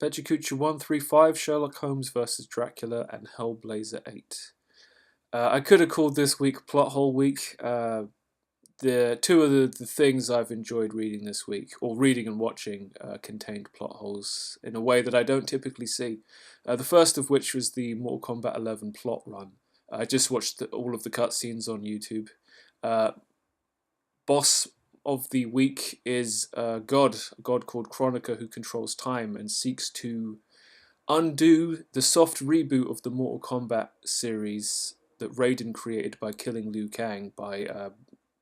Pecha Kucha 135, Sherlock Holmes versus Dracula, and Hellblazer 8. I could have called this week Plot Hole Week. The two of the things I've enjoyed reading this week, or reading and watching, contained plot holes in a way that I don't typically see. The first of which was the Mortal Kombat 11 plot run. I just watched all of the cutscenes on YouTube. Boss of the week is a god called Chronica who controls time and seeks to undo the soft reboot of the Mortal Kombat series that Raiden created by killing Liu Kang by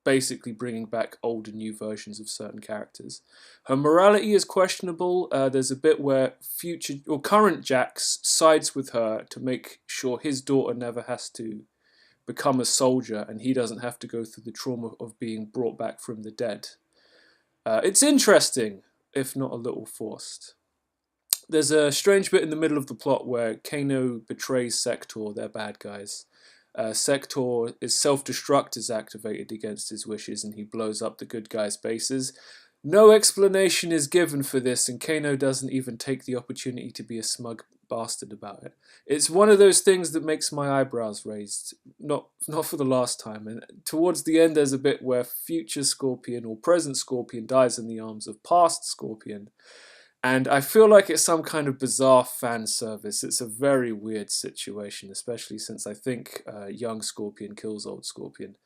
basically bringing back old and new versions of certain characters. Her morality is questionable. There's a bit where future or current Jax sides with her to make sure his daughter never has to become a soldier and he doesn't have to go through the trauma of being brought back from the dead. It's interesting, if not a little forced. There's a strange bit in the middle of the plot where Kano betrays Sector, they're bad guys. Sector, his self-destruct is activated against his wishes and he blows up the good guys' bases. No explanation is given for this, and Kano doesn't even take the opportunity to be a smug bastard about it. It's one of those things that makes my eyebrows raised, not for the last time. And towards the end there's a bit where future Scorpion or present Scorpion dies in the arms of past Scorpion. And I feel like it's some kind of bizarre fan service. It's a very weird situation, especially since I think young Scorpion kills old Scorpion.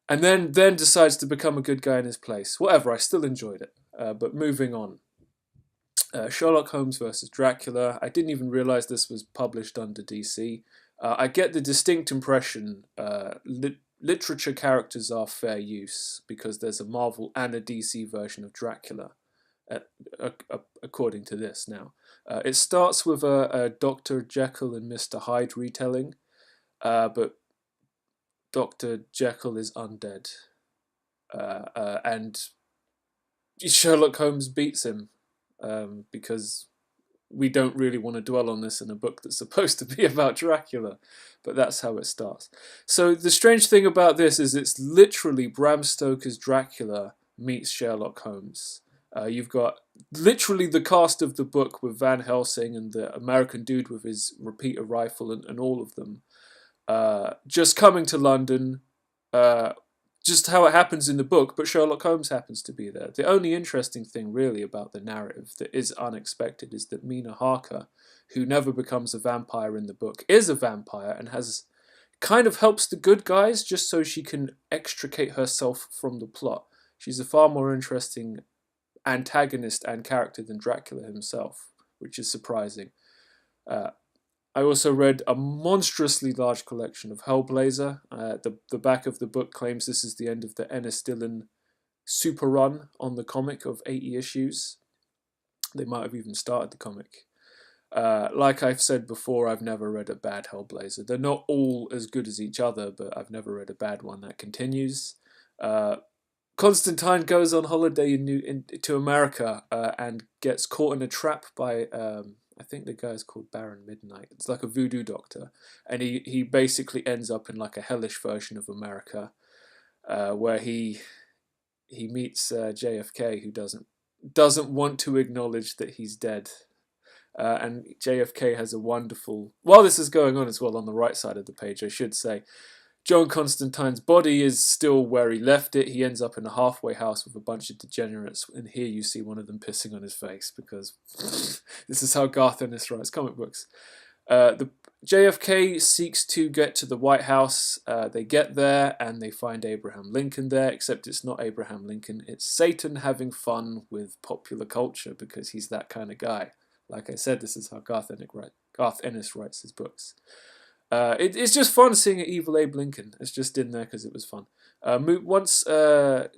And then decides to become a good guy in his place. Whatever, I still enjoyed it. But moving on. Sherlock Holmes versus Dracula. I didn't even realise this was published under DC. I get the distinct impression literature characters are fair use because there's a Marvel and a DC version of Dracula. According to this now. It starts with a Dr. Jekyll and Mr. Hyde retelling, but Dr. Jekyll is undead, and Sherlock Holmes beats him because we don't really want to dwell on this in a book that's supposed to be about Dracula, but that's how it starts. So the strange thing about this is it's literally Bram Stoker's Dracula meets Sherlock Holmes. You've got literally the cast of the book with Van Helsing and the American dude with his repeater rifle and all of them just coming to London, just how it happens in the book, but Sherlock Holmes happens to be there. The only interesting thing really about the narrative that is unexpected is that Mina Harker, who never becomes a vampire in the book, is a vampire and has kind of helps the good guys just so she can extricate herself from the plot. She's a far more interesting antagonist and character than Dracula himself, which is surprising. I also read a monstrously large collection of Hellblazer. The back of the book claims this is the end of the Ennis Dillon super run on the comic of 80 issues. They might have even started the comic. Like I've said before, I've never read a bad Hellblazer. They're not all as good as each other, but I've never read a bad one that continues. Constantine goes on holiday to America and gets caught in a trap by, I think the guy's called Baron Midnight. It's like a voodoo doctor. And he basically ends up in like a hellish version of America where he meets JFK, who doesn't want to acknowledge that he's dead. And JFK has a wonderful... While this is going on as well, on the right side of the page, I should say, John Constantine's body is still where he left it. He ends up in a halfway house with a bunch of degenerates, and here you see one of them pissing on his face because this is how Garth Ennis writes comic books. The JFK seeks to get to the White House. They get there and they find Abraham Lincoln there, except it's not Abraham Lincoln. It's Satan having fun with popular culture because he's that kind of guy. Like I said, this is how Garth Ennis writes his books. It's just fun seeing an evil Abe Lincoln. It's just in there because it was fun. Once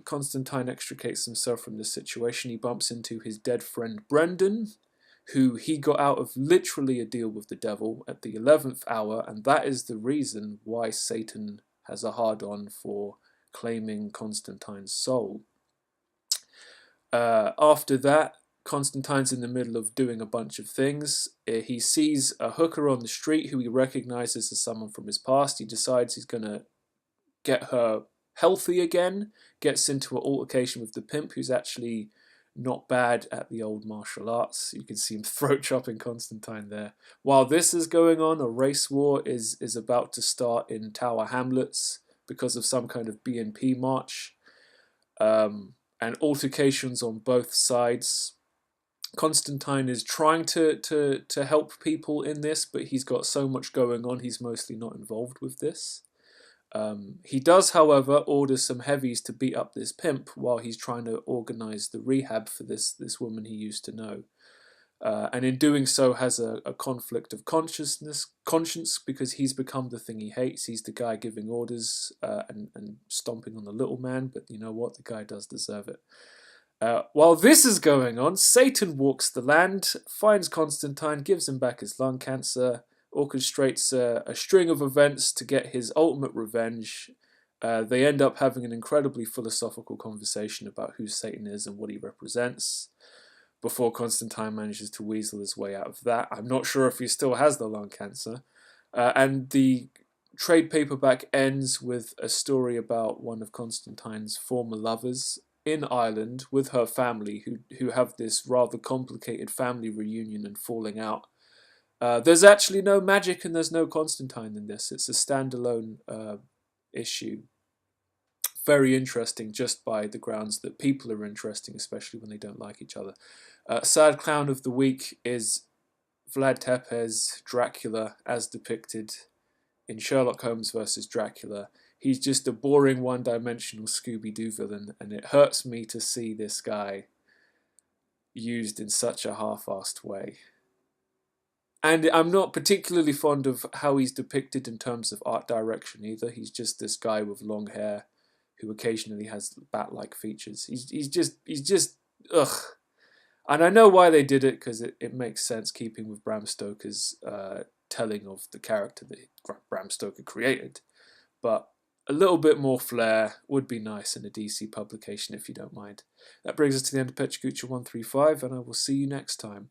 Constantine extricates himself from this situation, he bumps into his dead friend Brendan, who he got out of literally a deal with the devil at the 11th hour, and that is the reason why Satan has a hard-on for claiming Constantine's soul. After that, Constantine's in the middle of doing a bunch of things. He sees a hooker on the street who he recognizes as someone from his past. He decides he's going to get her healthy again, gets into an altercation with the pimp who's actually not bad at the old martial arts. You can see him throat chopping Constantine there. While this is going on, a race war is about to start in Tower Hamlets because of some kind of BNP march, and altercations on both sides. Constantine is trying to help people in this, but he's got so much going on, he's mostly not involved with this. He does, however, order some heavies to beat up this pimp while he's trying to organize the rehab for this woman he used to know. And in doing so has a conflict of conscience, because he's become the thing he hates. He's the guy giving orders and stomping on the little man, but you know what? The guy does deserve it. While this is going on, Satan walks the land, finds Constantine, gives him back his lung cancer, orchestrates a string of events to get his ultimate revenge. They end up having an incredibly philosophical conversation about who Satan is and what he represents, before Constantine manages to weasel his way out of that. I'm not sure if he still has the lung cancer. And the trade paperback ends with a story about one of Constantine's former lovers in Ireland with her family, who have this rather complicated family reunion and falling out. There's actually no magic and there's no Constantine in this. It's a standalone issue. Very interesting just by the grounds that people are interesting, especially when they don't like each other. Sad Clown of the Week is Vlad Tepes' Dracula as depicted in Sherlock Holmes versus Dracula. He's just a boring one-dimensional Scooby-Doo villain, and it hurts me to see this guy used in such a half-assed way. And I'm not particularly fond of how he's depicted in terms of art direction either. He's just this guy with long hair who occasionally has bat-like features. He's just ugh. And I know why they did it, because it makes sense, keeping with Bram Stoker's telling of the character that Bram Stoker created. But a little bit more flair would be nice in a DC publication, if you don't mind. That brings us to the end of Pecha Kucha 135, and I will see you next time.